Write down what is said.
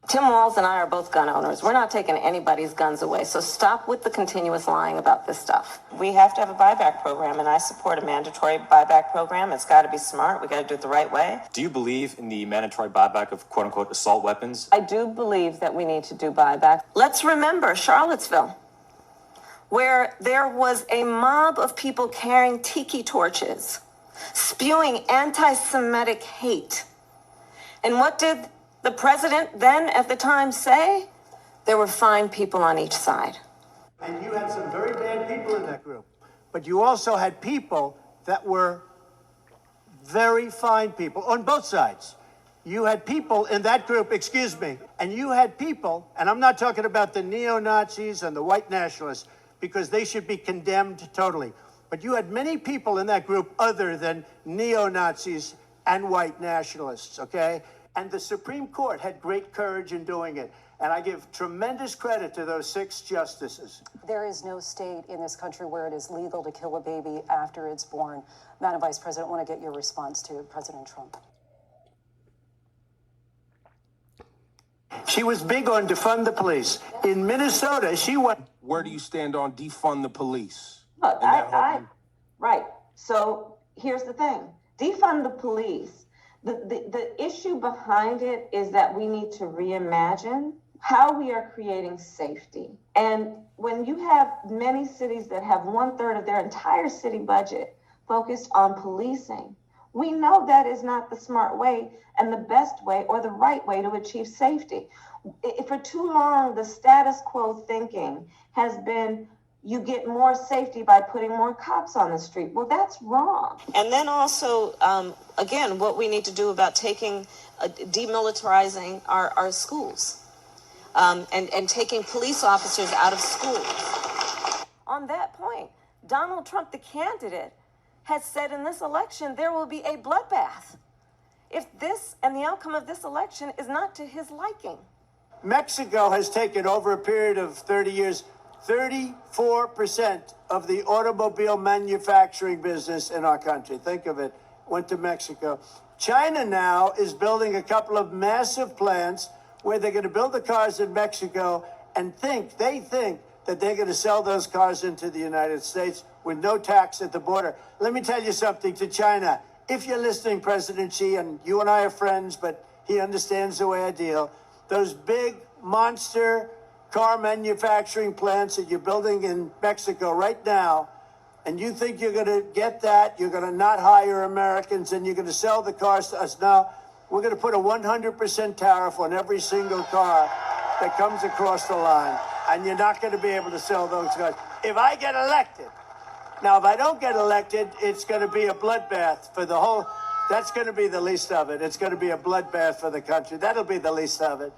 Tim Walz and I are both gun owners. We're not taking anybody's guns away, so stop with the continuous lying about this stuff. We have to have a buyback program, and I support a mandatory buyback program. It's got to be smart. We got to do it the right way. Do you believe in the mandatory buyback of quote-unquote assault weapons? I do believe that we need to do buyback. Let's remember Charlottesville, where there was a mob of people carrying tiki torches, spewing anti-Semitic hate. And what did the president then at the time say? There were fine people on each side. And you had some very bad people in that group. But you also had people that were very fine people on both sides. You had people in that group, and you had people, and I'm not talking about the neo-Nazis and the white nationalists, because they should be condemned totally. But you had many people in that group other than neo-Nazis and white nationalists, okay? And the Supreme Court had great courage in doing it. And I give tremendous credit to those 6 justices. There is no state in this country where it is legal to kill a baby after it's born. Madam Vice President, I want to get your response to President Trump. She was big on defund the police. In Minnesota, she went... Where do you stand on defund the police? Look, right. So here's the thing. Defund the police. The issue behind it is that we need to reimagine how we are creating safety. And when you have many cities that have 1/3 of their entire city budget focused on policing, we know that is not the smart way and the best way or the right way to achieve safety. For too long, the status quo thinking has been you get more safety by putting more cops on the street. Well, that's wrong. And then also, again, what we need to do about demilitarizing our schools and taking police officers out of schools. On that point, Donald Trump, the candidate, has said in this election there will be a bloodbath if this and the outcome of this election is not to his liking. Mexico has taken over a period of 30 years 34% of the automobile manufacturing business in our country. Think of it, went to Mexico. China now is building a couple of massive plants where they're going to build the cars in Mexico and they think that they're going to sell those cars into the United States with no tax at the border. Let me tell you something to China. If you're listening, President Xi, and you and I are friends, but he understands the way I deal, those big monster car manufacturing plants that you're building in Mexico right now, and you think you're going to get that, you're going to not hire Americans, and you're going to sell the cars to us. Now, we're going to put a 100% tariff on every single car that comes across the line, and you're not going to be able to sell those cars. If I get elected, now, if I don't get elected, it's going to be a bloodbath for the whole, that's going to be the least of it. It's going to be a bloodbath for the country. That'll be the least of it.